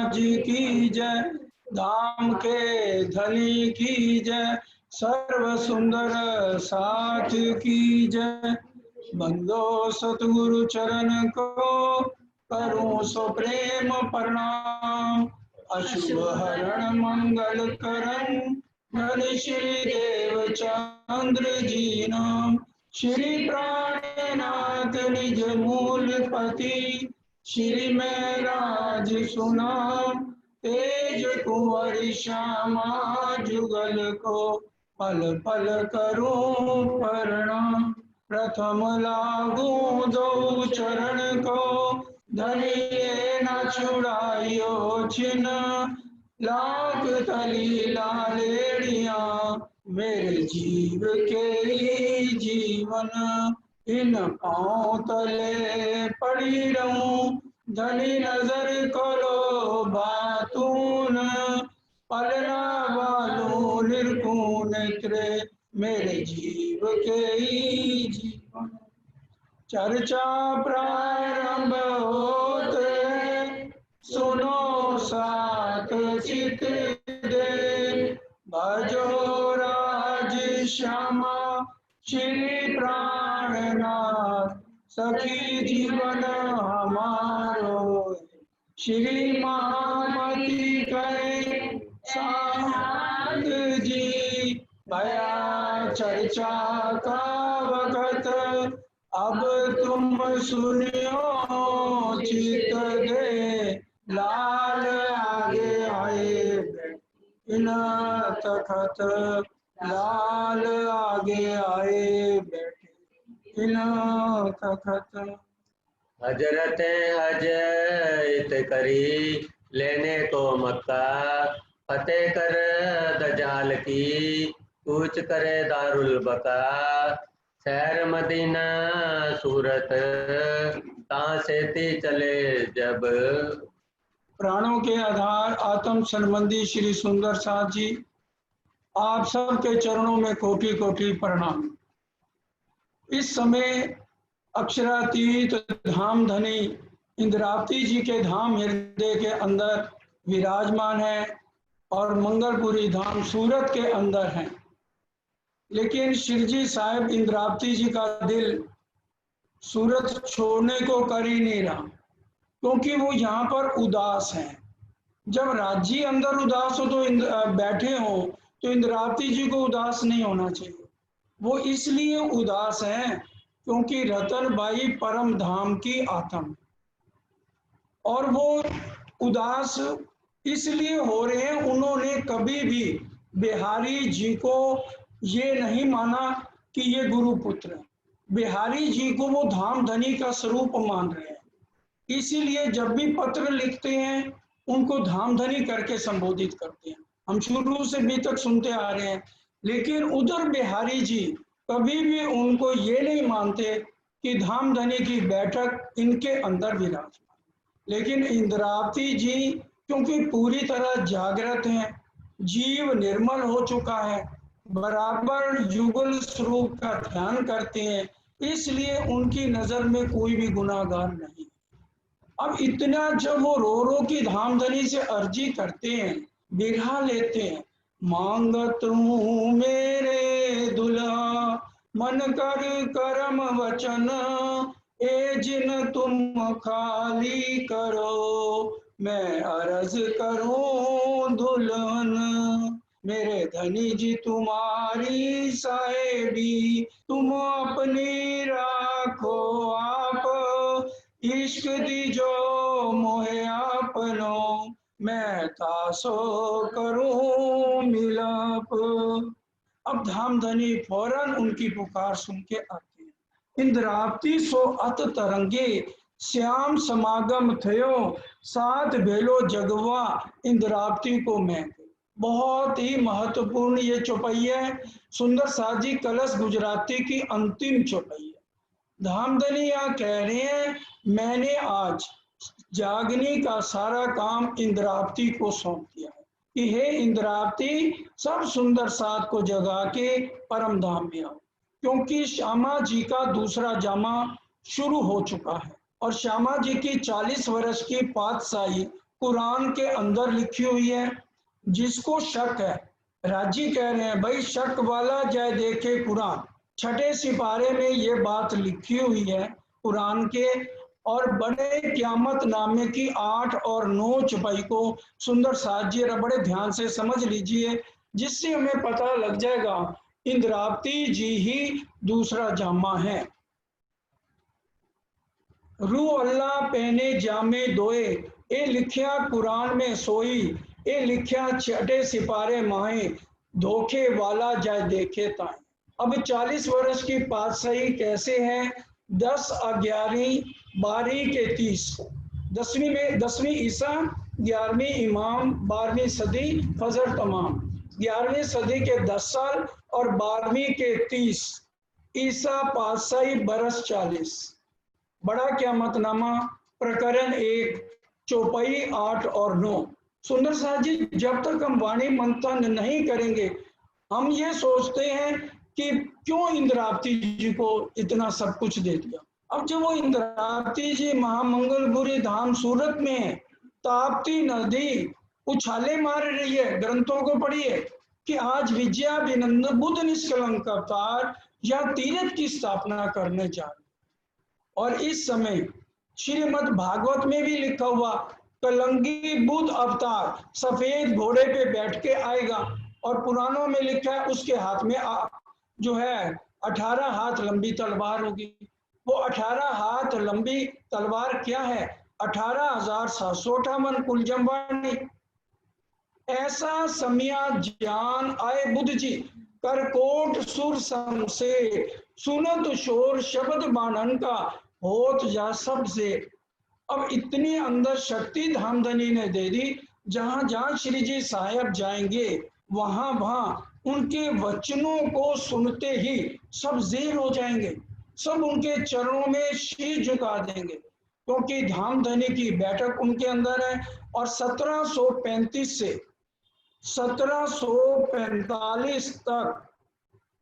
महाराज की जय, धाम के धनी की जय, सर्व सुंदर साथ की जय। बंदो सतगुरु चरण को करूं सो प्रेम प्रणाम, अशुभ हरण मंगल करण धन श्री देव चंद्र जी नाम। श्री प्राणनाथ निज मूल पति, श्री में राज सुनाम, तेज कुंवर श्यामा जुगल को पल पल करूं प्रणाम। प्रथम लागू दो चरण को, धनिये न छुड़ाइयो छिन, लाख तली लालेड़िया मेरे जीव के ही जीवन। इन पाँव तले पड़ी रहूं, धनी नजर करो बातून, पलना वालू निर्गुण नेत्रे मेरे जीव के ही जीवन। चर्चा प्रारंभ होते सुनो सात चित दे, भजो राज श्यामा श्री प्राणनाथ, सखी जीवन हमारो श्री महामती करे साध जी। भया चर्चा का वक़्त अब तुम सुनियो चित दे, लाल आगे आए इन तखत, लाल आगे आए बैठे इन तखत। हजरत हजरत करी लेने को मक्का, फतेह कर दजाल की कूच करे दारुल बका। शहर मदीना सूरत कहाँ से थी चले जब। प्राणों के आधार आत्म संबंधी श्री सुंदर साथ जी, आप सबके चरणों में कोटि कोटि प्रणाम। इस समय अक्षरातीत धाम धनी इंद्रावती जी के धाम हृदय के अंदर विराजमान है और मंगलपुरी धाम सूरत के अंदर है। लेकिन शिरजी साहिब इंद्रावती जी का दिल सूरत छोड़ने को कर ही नहीं रहा, क्योंकि वो यहाँ पर उदास हैं। जब राज्य अंदर उदास हो तो बैठे हो तो इंद्रावती जी को उदास नहीं होना चाहिए। वो इसलिए उदास हैं क्योंकि रतन बाई परम धाम की आत्मा, और वो उदास इसलिए हो रहे हैं, उन्होंने कभी भी बिहारी जी को ये नहीं माना कि ये गुरु पुत्र है। बिहारी जी को वो धाम धनी का स्वरूप मान रहे हैं। इसीलिए जब भी पत्र लिखते हैं उनको धाम धनी करके संबोधित करते हैं। हम शुरू से अभी तक सुनते आ रहे हैं। लेकिन उधर बिहारी जी कभी भी उनको ये नहीं मानते कि धाम धनी की बैठक इनके अंदर विराजमान। लेकिन इंद्रावती जी क्योंकि पूरी तरह जागृत हैं, जीव निर्मल हो चुका है, बराबर युगल स्वरूप का ध्यान करते हैं, इसलिए उनकी नजर में कोई भी गुनाहगार नहीं। अब इतना जब वो रो रो की धामधनी से अर्जी करते हैं, बिरहा लेते हैं, मांगत हूँ मेरे दुल्हा मन कर करम वचन, ए जिन तुम खाली करो मैं अरज करूं दुल्हन। मेरे धनी जी तुम्हारी साहेबी तुम अपनी राखो आप, इश्क दीजो मोहे अपनो मैं तासो करूं मिलाप। अब धामधनी फौरन उनकी पुकार सुन के आते हैं। इंद्रावती सो अत तरंगे श्याम समागम थयो, साथ भेलो जगवा इंद्रावती को मैं। बहुत ही महत्वपूर्ण ये चौपाई है। सुंदर साथ जी कलश गुजराती की अंतिम चौपाई है। धामधनी यहाँ कह रहे हैं मैंने आज जागने का सारा काम इंद्रावती को सौंप दिया है कि हे इंद्रावती सब सुंदर साथ को जगा के परम धाम में आओ, क्योंकि श्यामा जी का दूसरा जामा शुरू हो चुका है और श्यामा जी की 40 वर्ष की पातशाही कुरान के अंदर लिखी हुई है। जिसको शक है, राजी कह रहे हैं भाई शक वाला जाए देखे कुरान। छठे सिपारे में ये बात लिखी हुई है कुरान के। और बड़े क़यामत नामे की 8 और 9 चौपाई को सुंदर साथ जी बड़े ध्यान से समझ लीजिए, जिससे हमें पता लग जाएगा इंद्रावती जी ही दूसरा जामा है। रू अल्लाह पहने जामे दोए, ए लिखिया कुरान में सोई, ए लिखिया छठे सिपारे माए, धोखे वाला जाए देखे ताए। अब 40 वर्ष की पातशाही कैसे है? 10 11 12 के 30, 10वीं में 10वीं ईसा, 11वीं इमाम, 12वीं सदी फजर तमाम। 11वीं सदी के 10 साल और 12वीं के 30, ईसा पातशाही बरस 40। बड़ा क़यामतनामा प्रकरण 1 चौपाई 8 और 9। सुंदर साथ जी, जब तक हम वाणी मंथन नहीं करेंगे हम ये सोचते हैं कि क्यों इंद्रावती जी को इतना सब कुछ दे दिया। अब जब वो इंद्रावती जी महामंगलपुरी धाम सूरत में है, ताप्ती नदी उछाले मार रही है। ग्रंथों को पढ़िए कि आज विजयाभिनंदन बुद्ध निष्कलंक अवतार या तीर्थ की स्थापना करने जा रहे। और इस समय श्रीमद् भागवत में भी लिखा हुआ कलंगी बुद्ध अवतार सफेद घोड़े पे बैठ के आएगा। और पुराणों में लिखा है उसके हाथ में जो है 18 हाथ लंबी तलवार होगी। वो 18 हाथ लंबी तलवार क्या है? 18,758 कुल जमवाणी। ऐसा समया ज्ञान आए बुद्ध जी, करकोट सुर सम से, सुनत शोर शब्द बाणन का, होत जा सबसे। अब इतनी अंदर शक्ति धामधनी ने दे दी, जहां जहां श्री जी साहब जाएंगे वहां वहां उनके वचनों को सुनते ही सब ज़ेर हो जाएंगे, सब उनके चरणों में शीश झुका देंगे, क्योंकि धामधनी की बैठक उनके अंदर है। और 1735 से 1745 तक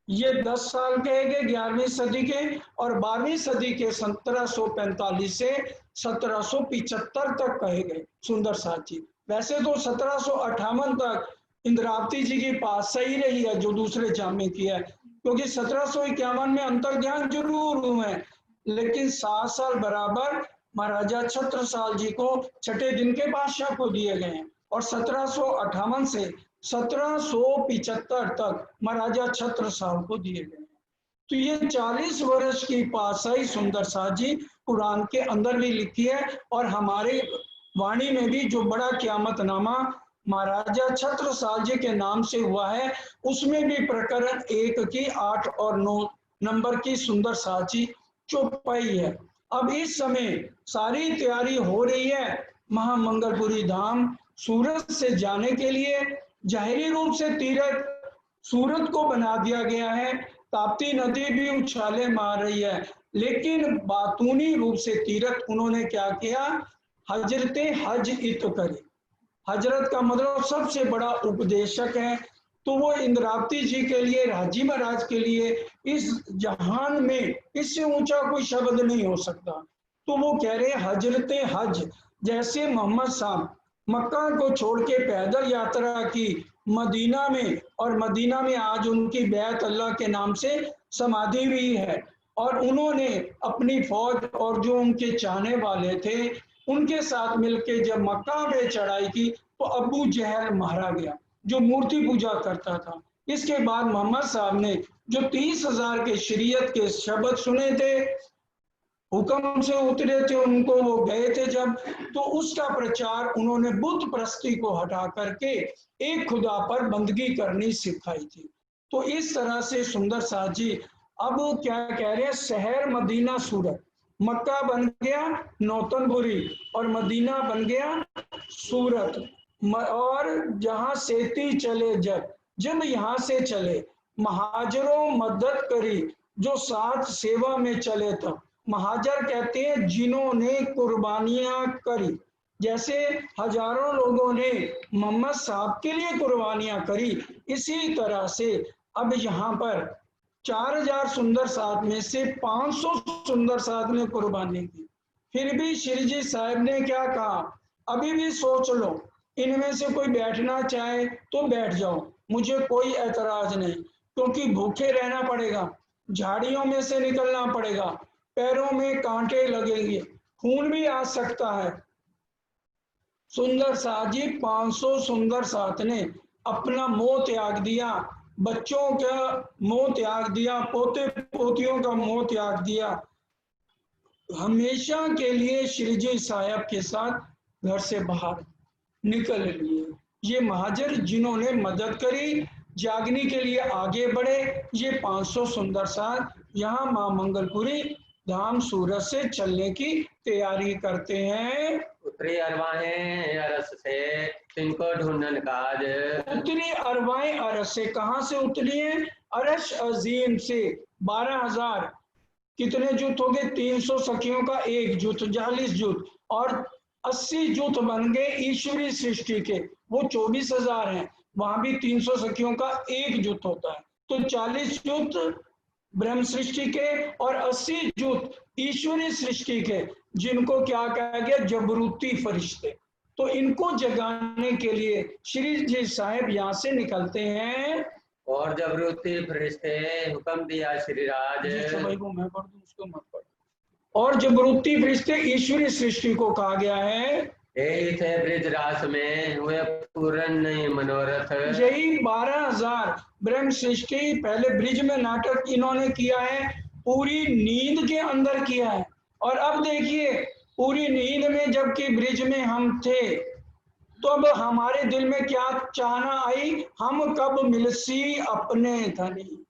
ये 10 साल कहे गए 11वीं सदी के, और 12वीं सदी के 1745 से 1775 तक कहे गए सुंदर साथ जी। वैसे तो 1758 तक इंद्रावती जी की पातशाही रही है जो दूसरे जामे की है, क्योंकि 1751 में अंतर्ध्यान जरूर हुए हैं, लेकिन 7 साल बराबर महाराजा छत्रसाल जी को छठे दिन के बादशाह को दिए गए हैं। और 1758 से 1775 तक महाराजा छत्रसाल को दिए गए। तो ये 40 वर्ष की पातशाही सुंदर साथ जी कुरान के अंदर भी लिखी है। और हमारे वाणी में भी जो बड़ा क़यामतनामा महाराजा छत्रसाल जी के नाम से हुआ है, उसमें भी प्रकरण 1 की 8 और 9 नंबर की सुंदर साथ जी चौपाई है। अब इस समय सारी तैयारी हो रही है महामंगलपुरी धाम सूरत से जाने के लिए। जाहिरी रूप से तीर्थ सूरत को बना दिया गया है, ताप्ती नदी भी उछाले मार रही है, लेकिन बातूनी रूप से तीर्थ उन्होंने क्या किया? हजरत हज इत करी। हजरत का मतलब सबसे बड़ा उपदेशक है, तो वो इंद्रावती जी के लिए, राजी महाराज के लिए इस जहान में इससे ऊंचा कोई शब्द नहीं हो सकता। तो वो कह रहे हजरत हज, जैसे मोहम्मद साहब मक्का को छोड़ के पैदल यात्रा की मदीना में, और मदीना में आज उनकी बैत अल्लाह के नाम से समाधि भी है, और उन्होंने अपनी फौज और जो उनके चाहने वाले थे उनके साथ मिलकर जब मक्का पे चढ़ाई की तो अबू जहल मारा गया जो मूर्ति पूजा करता था। इसके बाद मोहम्मद साहब ने जो 30,000 के शरीयत के शब्द सुने थे, हुक्म से उतरे थे, उनको वो गए थे जब, तो उसका प्रचार उन्होंने बुत परस्ती को हटा करके एक खुदा पर बंदगी करनी सिखाई थी। तो इस तरह से सुंदर साथ जी अब क्या कह रहे हैं? शहर मदीना सूरत, मक्का बन गया नौतनपुरी और मदीना बन गया सूरत। और जहां सेती चले जब यहाँ से चले, महाजरों मदद करी जो साथ सेवा में चले तब। महाजर कहते हैं जिन्होंने कुर्बानियां करी, जैसे हजारों लोगों ने मोहम्मद साहब के लिए कुर्बानियां करी, इसी तरह से अब यहाँ पर 4000 सुंदर साथ में से 500 सुंदर साथ ने कुर्बानी की। फिर भी श्री जी साहब ने क्या कहा? अभी भी सोच लो, इनमें से कोई बैठना चाहे तो बैठ जाओ, मुझे कोई ऐतराज नहीं, क्योंकि भूखे रहना पड़ेगा, झाड़ियों में से निकलना पड़ेगा, पैरों में कांटे लगेंगे, खून भी आ सकता है। सुंदर साथ जी 500 सुंदर साथ ने अपना मोह त्याग दिया, बच्चों का मोह त्याग दिया, पोते पोतियों का मोह त्याग दिया, हमेशा के लिए श्री जी साहब के साथ घर से बाहर निकल लिए। ये महाजर जिन्होंने मदद करी, जागने के लिए आगे बढ़े, ये 500 सुंदर साथ यहाँ माँ मंगलपुरी धाम सूरत से चलने की तैयारी करते हैं। उतरी अरवाहें अरस से तिनको ढूंढन काज। उतरी अरवाएं अरस से, कहाँ से उतरी है? अरश अजीम से। 12,000 कितने जुट हो गए? 300 सखियों का एक जुट, 40 जुट, और 80 जुट बन गए ईश्वरी सृष्टि के, वो 24,000 हैं। वहां भी 300 सखियों का एक जुट होता है, तो 40 जुट ब्रह्म सृष्टि के और 80 जुट ईश्वरी सृष्टि के, जिनको क्या कहा गया? जबरूती फरिश्ते। तो इनको जगाने के लिए श्री जी साहब यहाँ से निकलते हैं। और जबरूती फरिश्ते हुक्म दिया श्री राज। भाई को मैं पढ़ दूं, उसको मत पढ़। और जबरूती फरिश्ते ईश्वरी सृष्टि को कहा गया है। यही थे ब्रिज रास में हुए पूर्ण नहीं मनोरथ। यही 12,000 ब्रह्म सृष्टि पहले ब्रिज में नाटक इन्होंने किया है, पूरी नींद के अंदर किया है। और अब देखिए, पूरी नींद में जबकि ब्रिज में हम थे, तो अब हमारे दिल में क्या चाहना आई? हम कब मिलसी अपने धनी।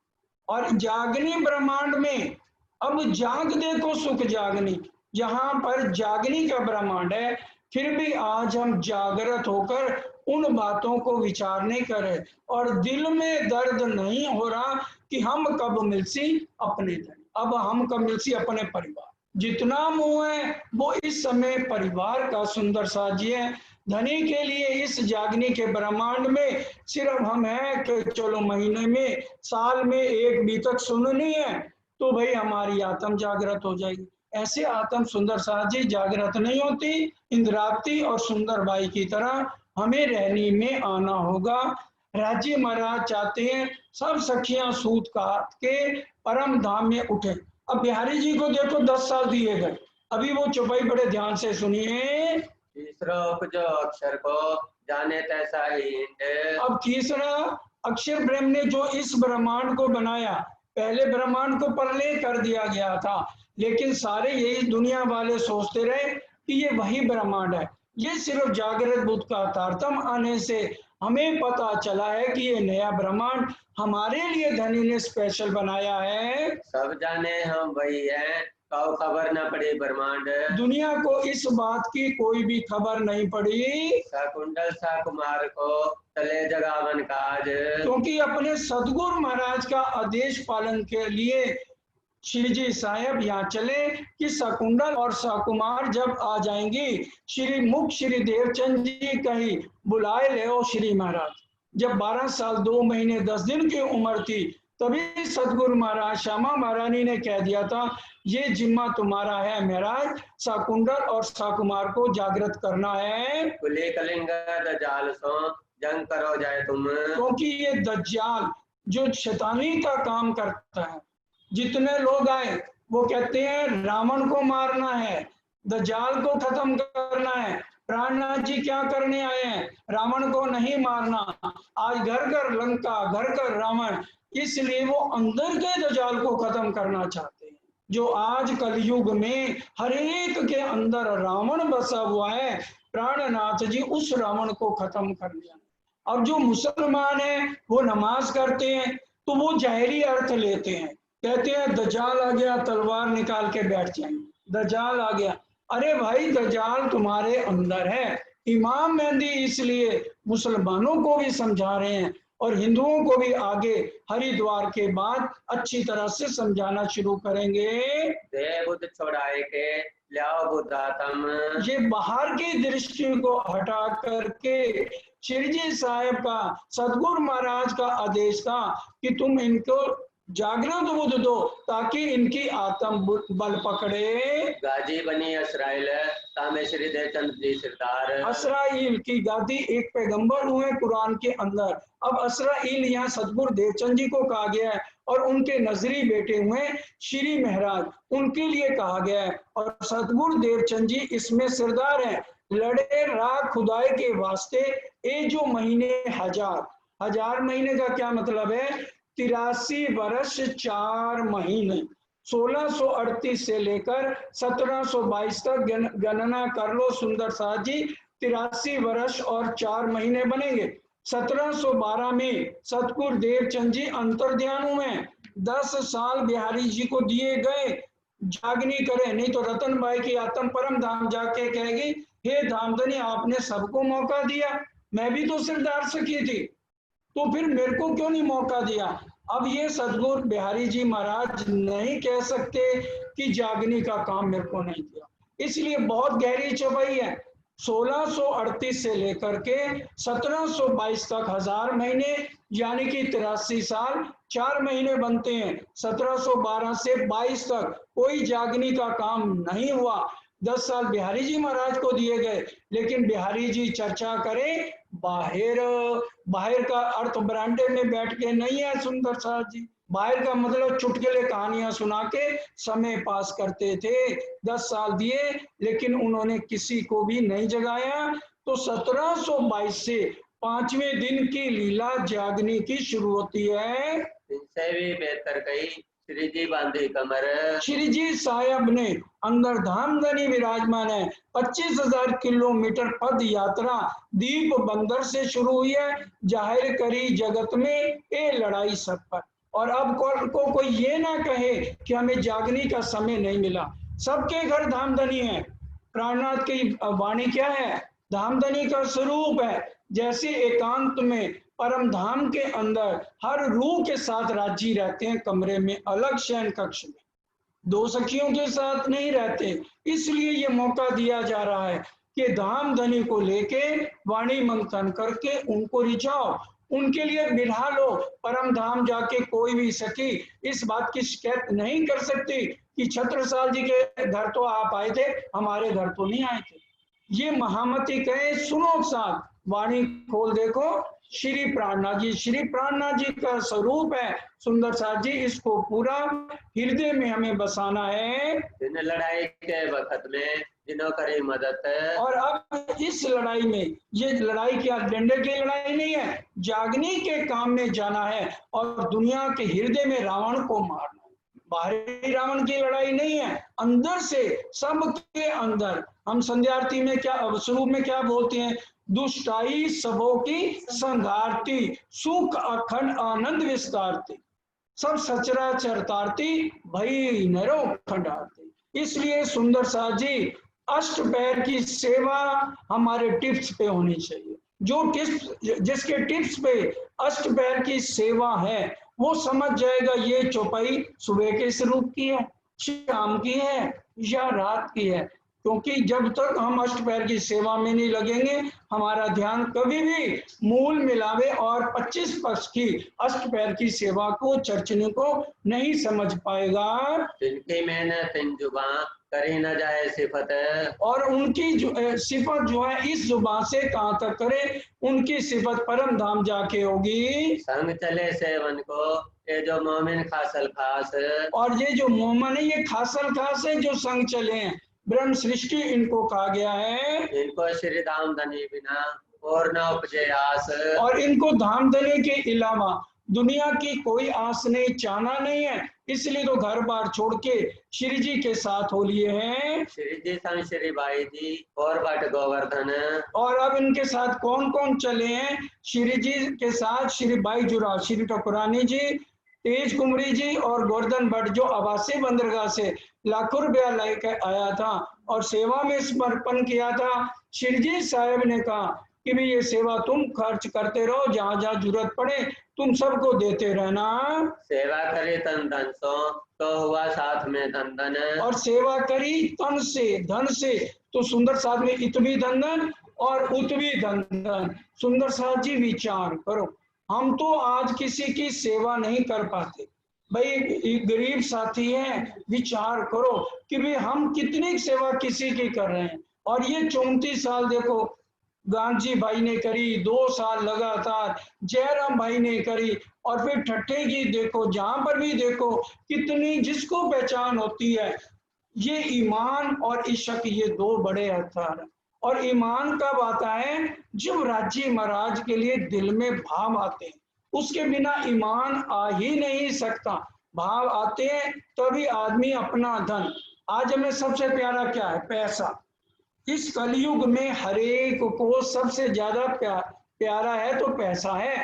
और जागनी ब्रह्मांड में अब जाग देखो सुख जागनी, जहां पर जागनी का ब्रह्मांड है, फिर भी आज हम जागृत होकर उन बातों को विचार नहीं करे, और दिल में दर्द नहीं हो रहा कि हम कब मिलसी अपने धनी। अब हम कब मिलसी अपने परिवार। जितना मोह है वो इस समय परिवार का सुंदर साजी है। धनी के लिए इस जागने के ब्रह्मांड में सिर्फ हम हैं कि चलो महीने में, साल में एक बीतक सुननी है तो भाई हमारी आत्म जागृत हो जाएगी। ऐसे आत्म सुंदर साजी जागृत नहीं होती। इंद्रावती और सुंदर बाई की तरह हमें रहनी में आना होगा। राज्य महाराज चाहते हैं सब सखियां सूत काट के परम धाम में उठे। अब बिहारी जी को देखो 10 साल दिए गए, अभी वो चौपाई बड़े ध्यान से सुनिए। तीसरा उपजो अक्षर को जाने तैसा ही इंड। अब तीसरा अक्षर ब्रह्म ने जो इस ब्रह्मांड को बनाया, पहले ब्रह्मांड को प्रलय कर दिया गया था, लेकिन सारे यही दुनिया वाले सोचते रहे कि ये वही ब्रह्मांड है। ये सिर्फ जागृत बुद्ध का तारतम आने से हमें पता चला है कि ये नया ब्रह्मांड हमारे लिए धनी ने स्पेशल बनाया है। सब जाने हम वही हैं, कहो खबर न पड़ी ब्रह्मांड। दुनिया को इस बात की कोई भी खबर नहीं पड़ी। सकुंडल सा कुमार को चले जगावन काज। क्योंकि अपने सदगुरु महाराज का आदेश पालन के लिए श्री जी साहब यहाँ चले कि सकुंडल और सकुमार जब आ जाएंगी, श्री मुख श्री देवचंद जी कही बुलाए ले श्री महाराज। जब 12 साल 2 महीने 10 दिन की उम्र थी, तभी सदगुरु महाराज श्यामा महारानी ने कह दिया था, ये जिम्मा तुम्हारा है महाराज, सकुंडल और सकुमार को जागृत करना है। कुली कलिंग दजाल सो जंग करो जाए तुम। क्योंकि ये दज्जाल जो शैतानी का काम करता है, जितने लोग आए वो कहते हैं रावण को मारना है, दज्जाल को खत्म करना है। प्राणनाथ जी क्या करने आए हैं? रावण को नहीं मारना। आज घर घर लंका, घर घर रावण, इसलिए वो अंदर के दज्जाल को खत्म करना चाहते हैं। जो आज कलयुग में हर एक के अंदर रावण बसा हुआ है, प्राणनाथ जी उस रावण को खत्म कर दिया। अब जो मुसलमान है वो नमाज करते हैं तो वो जाहिरी अर्थ लेते हैं, कहते हैं दज्जाल आ गया, तलवार निकाल के बैठ जाएंगे, दज्जाल आ गया। अरे भाई दज्जाल तुम्हारे अंदर है। इमाम मेहंदी इसलिए मुसलमानों को भी समझा रहे हैं और हिंदुओं को भी आगे हरिद्वार के बाद अच्छी तरह से समझाना शुरू करेंगे। दे बुद्ध छोड़ाए के लाओ बुद्धातम। ये बाहर की दृष्टि को हटा करके श्री जी साहब का, सदगुरु महाराज का आदेश था कि तुम इनको जागृत बुद्ध दो ताकि इनकी आत्म बल पकड़े। गाजी बनी इसराइल तामे श्री देवचंद जी सरदार। इसराइल की गादी एक पैगंबर हुए कुरान के अंदर। अब इसराइल यहाँ सतगुरु देवचंद जी को कहा गया है और उनके नजरी बेटे हुए श्री महाराज, उनके लिए कहा गया है। और सतगुरु देवचंद जी इसमें सरदार हैं। लड़े राह खुदाई के वास्ते ये जो महीने हजार महीने का क्या मतलब है? 83 वर्ष 4 महीने, 1638 से लेकर 1722 तक गणना कर लो सुंदर साथ जी। 83 वर्ष और 4 महीने बनेंगे। 1712 में सतगुरु देवचंद जी अंतर्ध्यान हुए। 10 साल बिहारी जी को दिए गए, जागनी करे, नहीं तो रतनबाई की आत्म परम धाम जाके कहेगी, हे धामधनी आपने सबको मौका दिया, मैं भी तो सरदार सखी थी, तो फिर मेरे को क्यों नहीं मौका दिया? अब ये सतगुरु बिहारी जी महाराज नहीं कह सकते कि जागनी का काम मेरे को नहीं दिया। इसलिए बहुत गहरी छपाई है। 1638 से लेकर के 1722 तक 1000 महीने यानी कि 83 साल 4 महीने बनते हैं। 1712 से 22 तक कोई जागनी का काम नहीं हुआ। 10 साल बिहारी जी महाराज को दिए गए, लेकिन बिहारी जी चर्चा करें बाहर। बाहर का अर्थ बरांडे में बैठ के नहीं है सुंदर साथ जी। बाहर का मतलब चुटकुले कहानियां सुना के समय पास करते थे। 10 साल दिए लेकिन उन्होंने किसी को भी नहीं जगाया। तो 1722 से 5वें दिन की लीला जागनी की शुरू होती है। इनसे भी बेहतर कही श्री जी बांधी कमर। श्री जी साहब ने अंदर धामधनी विराजमान है। 25,000 किलोमीटर पद यात्रा दीप बंदर से शुरू हुई है। जाहिर करी जगत में ये लड़ाई सब पर। और अब को कोई ये ना कहे कि हमें जागने का समय नहीं मिला। सबके घर धामधनी है। प्राणनाथ की वाणी क्या है? धामधनी का स्वरूप है। जैसे एकांत में परम धाम के अंदर हर रूह के साथ राजी रहते हैं, कमरे में अलग शयन कक्ष में, दो सखियों के साथ नहीं रहते। इसलिए ये मौका दिया जा रहा है कि धामधनी को लेके वाणी मंथन करके उनको रिझाओ, उनके लिए बिठा लो। परम धाम जाके कोई भी सखी इस बात की शिकायत नहीं कर सकती कि छत्रसाल जी के घर तो आप आए थे, हमारे घर तो नहीं आए थे। ये महामती कहे सुनो साथ, वाणी खोल देखो श्री प्राणनाथ जी। श्री प्राणनाथ जी का स्वरूप है सुंदर साथ जी। इसको पूरा हृदय में हमें बसाना है। इन लड़ाई के वक्त में जिन्हों करी मदद। और अब इस लड़ाई में, ये लड़ाई क्या डंडे की लड़ाई नहीं है, जागने के काम में जाना है और दुनिया के हृदय में रावण को मारना है। बाहरी रावण की लड़ाई नहीं है, अंदर से सबके अंदर। हम संध्या आरती में क्या स्वरूप में क्या बोलते हैं? दुष्टाई सबों की संघारती, सुख अखंड आनंद विस्तारती, सब सचराचर तारती, भई नरो खंडारती। इसलिए सुंदर साथ जी अष्ट पैर की सेवा हमारे टिप्स पे होनी चाहिए। जो टिप्स, जिसके टिप्स पे अष्ट पैर की सेवा है वो समझ जाएगा ये चौपाई सुबह के स्वरूप की है, शाम की है या रात की है। क्योंकि जब तक हम अष्ट पैर की सेवा में नहीं लगेंगे हमारा ध्यान कभी भी मूल मिलावे और 25 पक्ष की अष्ट पैर की सेवा को चर्चने को नहीं समझ पाएगा। जिनकी मेहनत इन जुबां करी न जाए सिफत। और उनकी सिफत जो है इस जुबान से कहाँ तक करे? उनकी सिफत परम धाम जाके होगी। संग चले सेवन को ये जो मोमिन खासल खास। और ये जो मोमन है ये खासल खास है जो संग चले हैं। ब्रह्म सृष्टि इनको कहा गया है। इनको श्री धामधनी बिना और न उपजे आस। और इनको धामधनी के अलावा दुनिया की कोई आस नहीं, चाहना नहीं है। इसलिए तो घर बार छोड़ के श्री जी के साथ हो लिए हैं। श्री जी संग श्री बाई जी और भट्ट गोवर्धन। और अब इनके साथ कौन कौन चले हैं? श्री जी के साथ श्री बाई जुरा, श्री ठकुरानी जी, तेज कुमरी जी और गोवर्धन भट्ट जो आवासीय बंदरगाह से लाखों रुपया लेकर आया था और सेवा में समर्पण किया था। श्री जी साहब ने कहा कि भाई ये सेवा तुम खर्च करते रहो, जहां जहां जरूरत पड़े तुम सबको देते रहना। सेवा करी तन धन सो तो हुआ साथ में धन धन। और सेवा करी तन से धन से तो सुंदर साथ में इत भी धन धन और उत भी धन धन। सुंदर साथ जी विचार करो, हम तो आज किसी की सेवा नहीं कर पाते, भाई एक गरीब साथी है, विचार करो कि भाई हम कितनी सेवा किसी की कर रहे हैं। और ये 34 साल देखो गांधी भाई ने करी, 2 साल लगातार जयराम भाई ने करी, और फिर ठट्ठे की देखो, जहां पर भी देखो कितनी जिसको पहचान होती है। ये ईमान और इश्क, ये दो बड़े हथियार हैं। और ईमान कब आता है? जब राज्य महाराज के लिए दिल में भाव आते हैं, उसके बिना ईमान आ ही नहीं सकता। भाव आते हैं तभी आदमी अपना धन। आज हमें सबसे प्यारा क्या है? पैसा। इस कलयुग में हरेक को सबसे ज्यादा प्यारा है तो पैसा है।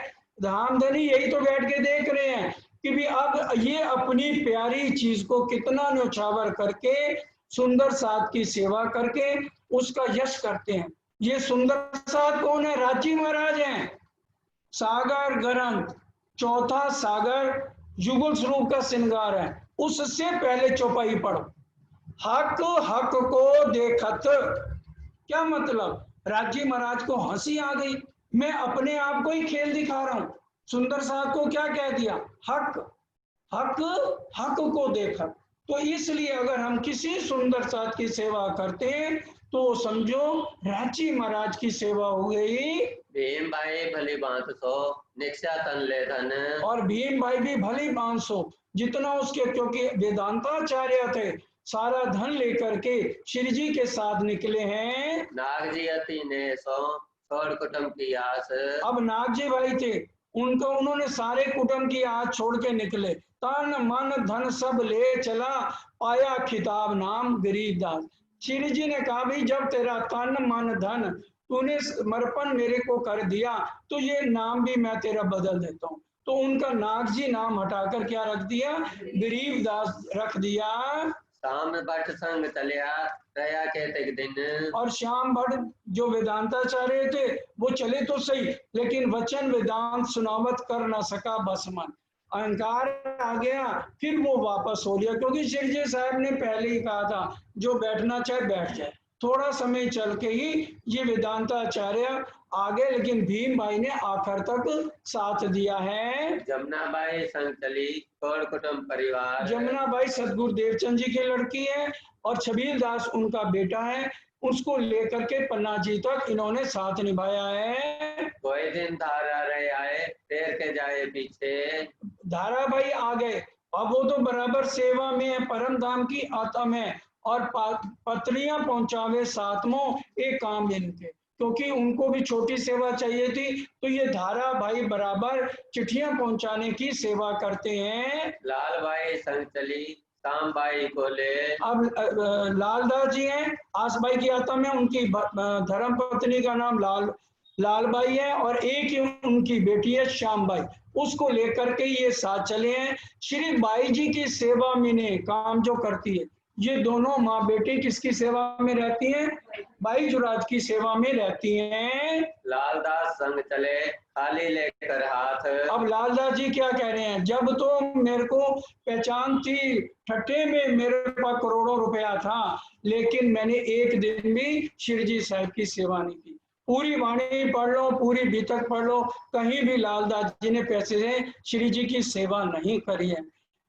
राम धनी यही तो बैठ के देख रहे हैं कि भी अब ये अपनी प्यारी चीज को कितना न्यौछावर करके सुंदर साथ की सेवा करके उसका यश करते हैं। ये सुंदर साथ कौन है? राजी महाराज हैं। सागर ग्रंथ चौथा सागर युगल स्वरूप का श्रृंगार है, उससे पहले चौपाई पढ़ो। हक हक को देखत, क्या मतलब? राजी महाराज को हंसी आ गई, मैं अपने आप को ही खेल दिखा रहा हूं। सुंदर साहब को क्या कह दिया? हक हक हक को देखा। तो इसलिए अगर हम किसी सुंदर साथ की सेवा करते हैं तो समझो राजी महाराज की सेवा हो गई। भीम भाई भली बात सो निक्षा तन ले धन। और भीम भाई भी भली 500 जितना उसके, क्योंकि वेदांताचार्य थे, सारा धन लेकर के श्री जी के साथ निकले हैं। नाग जी अति ने सो छोड़ कुटुंब की आस। अब नाग जी भाई थे, उनको उन्होंने सारे कुटुंब की आस छोड़ के निकले। तन मन धन सब ले चला, पाया खिताब नाम गरीबदास। श्री जी ने कहा भाई जब तेरा तन मन धन तूने समर्पण मेरे को कर दिया तो ये नाम भी मैं तेरा बदल देता हूँ। तो उनका नाग जी नाम हटाकर क्या रख दिया? गरीबदास रख दिया। शाम भट्ट संग चलिया रया के तक दिन। और श्याम भट्ट जो वेदांताचार्य थे वो चले तो सही, लेकिन वचन वेदांत सुनावत कर ना सका बस मन। अहंकार आ गया, फिर वो वापस हो गया, क्योंकि शिवजी साहब ने पहले ही कहा था जो बैठना चाहे बैठ जाए। थोड़ा समय चल के ही ये वेदांताचार्य आ गए, लेकिन भीम भाई ने आखिर तक साथ दिया है। जमुना बाई संग चली छोड़ कुटुंब परिवार। जमुना बाई सतगुरु देवचंद जी की लड़की है और छबील दास उनका बेटा है। उसको लेकर के पन्ना जी तक इन्होंने साथ निभाया है। कोई दिन धारा रहे आए तेर के जाए पीछे। धारा भाई आ गए, अब वो तो बराबर सेवा में है, परम धाम की आत्म है। और पत्रियां पहुंचावे सातमों एक काम इनके, क्योंकि उनको भी छोटी सेवा चाहिए थी। तो ये धारा भाई बराबर चिट्ठियां पहुंचाने की सेवा करते हैं। लाल बाई संग चली शाम बाई को ले। अब लालदास जी हैं, आसबाई की आत्मा में, उनकी धर्म पत्नी का नाम लालबाई है और एक ही उनकी बेटी है श्यामबाई। उसको लेकर के ये साथ चले हैं। श्री बाई जी की सेवा में ने काम जो करती है, ये दोनों माँ बेटी किसकी सेवा में रहती हैं? बाई जुराज की सेवा में रहती हैं। लालदास संग चले खाली लेकर हाथ। अब लालदास जी क्या कह रहे हैं? जब तो मेरे को पहचान थी, ठट्ठे में मेरे पास करोड़ों रुपया था, लेकिन मैंने एक दिन भी श्री जी साहब की सेवा नहीं की। पूरी वाणी पढ़ लो, पूरी बीतक पढ़ लो, कहीं भी लालदास जी ने पैसे से श्री जी की सेवा नहीं करी है।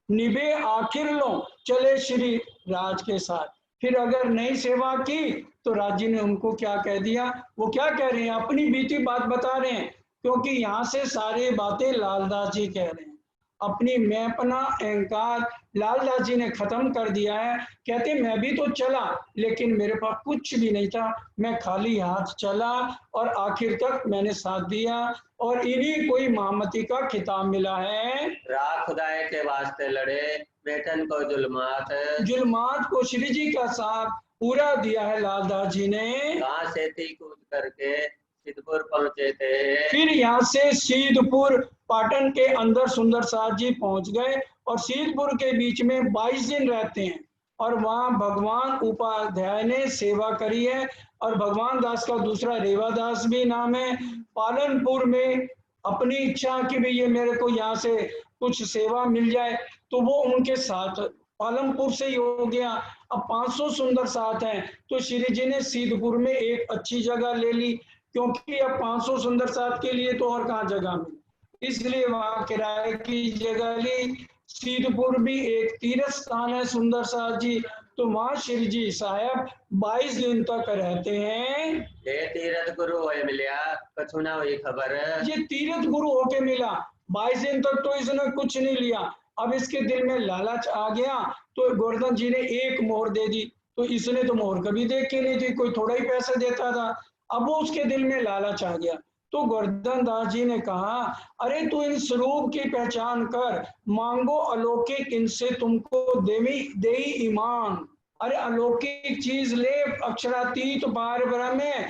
निभे आखिर लो चले श्री राज के साथ। फिर अगर नहीं सेवा की तो राज जी ने उनको क्या कह दिया? वो क्या कह रहे हैं? अपनी बीती बात बता रहे हैं, क्योंकि यहाँ से सारी बातें लालदास जी कह रहे हैं। अपनी मैंपना अहंकार लालदास जी ने खत्म कर दिया है। कहते मैं भी तो चला, लेकिन मेरे पास कुछ भी नहीं था, मैं खाली हाथ चला और आखिर तक मैंने साथ दिया, और इन्हीं कोई महामती का खिताब मिला है। राह खुदाए के वास्ते लड़े बेटन को जुल्मात। जुल्मात को श्री जी का साथ पूरा दिया है लालदास जी ने। कहाँ से थी कूद करके सिद्धपुर पहुंचे थे। फिर यहाँ से सीधपुर पाटन के अंदर सुंदर साथ जी पहुंच गए, और सीधपुर के बीच में 22 दिन रहते हैं, और वहाँ भगवान उपाध्याय ने सेवा करी है। और भगवान दास का दूसरा रेवादास भी नाम है। पालनपुर में अपनी इच्छा कि भी ये मेरे को यहाँ से कुछ सेवा मिल जाए, तो वो उनके साथ पालनपुर से ही हो गया। अब 500 सुंदर साथ हैं, तो श्री जी ने सीधपुर में एक अच्छी जगह ले ली, क्योंकि अब 500 सुंदर साथ के लिए तो और कहाँ जगह मिली, इसलिए वहां किराए की जगह ली। सीधपुर भी एक तीर्थ स्थान है सुंदर साथ जी, तो वहाँ श्री जी साहब 22 दिन तक रहते हैं। ये तीरथ गुरु होए मिलिया कछु ना हुई खबर। ये तीर्थ गुरु होके मिला, 22 दिन तक तो इसने कुछ नहीं लिया। अब इसके दिल में लालच आ गया तो गोवर्धन जी ने एक मोहर दे दी, तो इसने तो मोहर कभी देखी नहीं थी, कोई थोड़ा ही पैसा देता था। अब वो उसके दिल में लालच आ गया, तो गोवर्धन दास जी ने कहा, अरे तू इन स्वरूप की पहचान कर, मांगो अलौकिक, इनसे तुमको दे ईमान। अरे अलौकिक चीज ले, अक्षरातीत पार ब्रह्म है,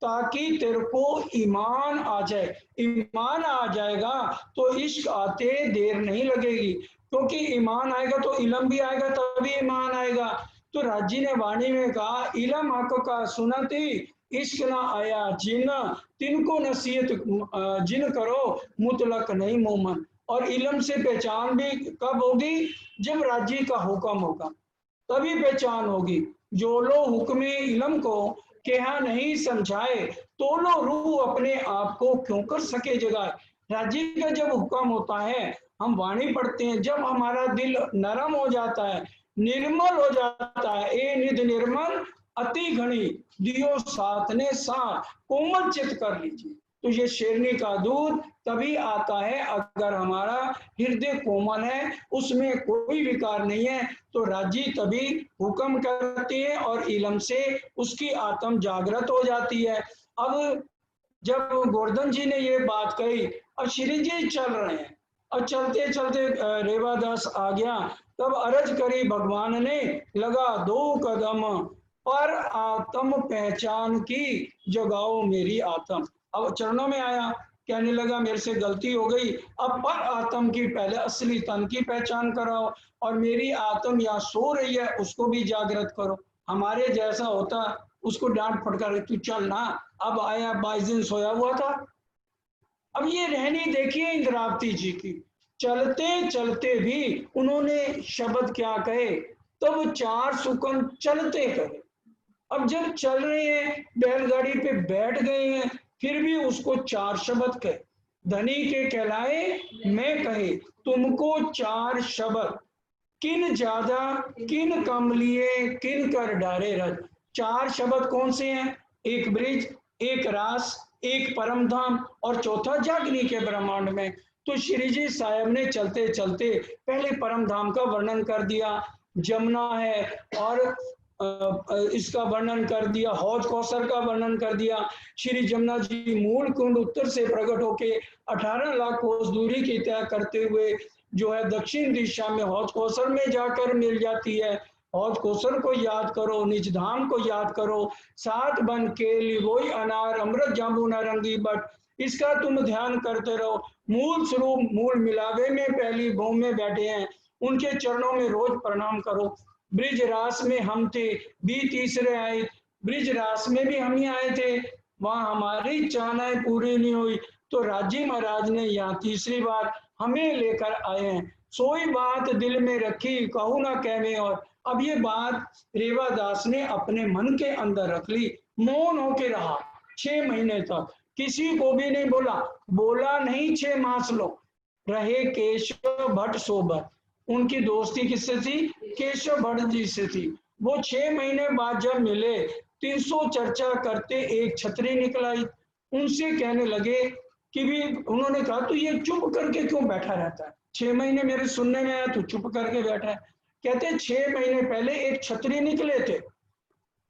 ताकि तेरे को ईमान आ जाए। ईमान आ जाएगा तो इश्क आते देर नहीं लगेगी, क्योंकि ईमान आएगा तो इलम भी आएगा, तभी ईमान आएगा। तो राजी ने वाणी में कहा, इलम हक का सुनती, इश्क ना आया जिन, तिनको नसीहत जिन करो, मुतलक नहीं मोमन। और इलम से पहचान भी कब होगी, जब राजी का हुक्म होगा, तभी पहचान होगी। जो लो हुक्मे इलम को कहा नहीं समझाए, तो लो रूह अपने आप को क्यों कर सके जगाए। राजी का जब हुक्म होता है, हम वाणी पढ़ते हैं, जब हमारा दिल नरम हो जाता है, निर्मल हो जाता है, ए निध निर्मल अति घनी, दियो साथ ने साथ कोमल चित कर लीजिए। तो ये शेरनी का दूध तभी आता है अगर हमारा हृदय कोमल है, उसमें कोई विकार नहीं है, तो राजी तभी हुक्म करती है और इलम से उसकी आत्म जागृत हो जाती है। अब जब गोवर्धन जी ने ये बात कही, अब श्री जी चल रहे हैं, और चलते चलते रेवादास आ गया, तब अरज करी भगवान ने, लगा 2 कदम, पर आत्म पहचान की, जगाओ मेरी आत्म। अब चरणों में आया, कहने लगा मेरे से गलती हो गई, अब पर आत्म की, पहले असली तन की पहचान कराओ, और मेरी आत्म यहाँ सो रही है उसको भी जागृत करो। हमारे जैसा होता उसको डांट फटकार, तू चल ना, अब आया 22 दिन सोया हुआ था। अब ये रहनी देखिए इंद्रावती जी की, चलते चलते भी उन्होंने शब्द क्या कहे, तब 4 सुकन चलते कहे। अब जब चल रहे हैं, बैलगाड़ी पे बैठ गए हैं, फिर भी उसको 4 शब्द कहे। धनी के कहलाए मैं कहे, तुमको 4 शब्द, किन ज्यादा किन कम लिए, किन कर डारे रथ। 4 शब्द कौन से हैं, एक ब्रिज, एक रास, एक परम धाम, और चौथा जागनी के ब्रह्मांड में। तो श्री जी साहब ने चलते चलते पहले परम धाम का वर्णन कर दिया, जमुना है, और इसका वर्णन कर दिया, हौज कौसर का वर्णन कर दिया। श्री जमुना जी मूल कुंड उत्तर से प्रकट होके 18 लाख कोस दूरी की तय करते हुए जो है दक्षिण दिशा में हौज कौसर में जाकर मिल जाती है। हौज कौसर को याद करो, निज धाम को याद करो, 7 बन केली वही अनार, अमृत जांबू नारंगी बट, इसका तुम ध्यान करते रहो। मूल स्वरूप मूल मिलावे में पहली भूमि में बैठे हैं, उनके चरणों में रोज प्रणाम करो। ब्रिज रास में हम थे, भी तीसरे आए, ब्रिज रास में भी हम ही आए थे, वहां हमारी चाहनाएं पूरी नहीं हुई, तो राजी महाराज ने यहाँ तीसरी बार हमें लेकर आए हैं। सोई बात दिल में रखी, कहूँ ना कहवे और। अब ये बात रेवादास ने अपने मन के अंदर रख ली, मौन होके रहा 6 महीने तक, किसी को भी नहीं बोला, बोला नहीं 6 मास लो रहे केशव भट्ट सोबत। उनकी दोस्ती किससे थी, केशव भट्ट जी से थी। वो 6 महीने बाद जब मिले, 300 चर्चा करते एक छतरी निकलाई, उनसे कहने लगे कि भी, उन्होंने कहा तू ये चुप करके क्यों बैठा रहता है, 6 महीने मेरे सुनने में आया तू चुप करके बैठा है। कहते 6 महीने पहले एक छतरी निकले थे,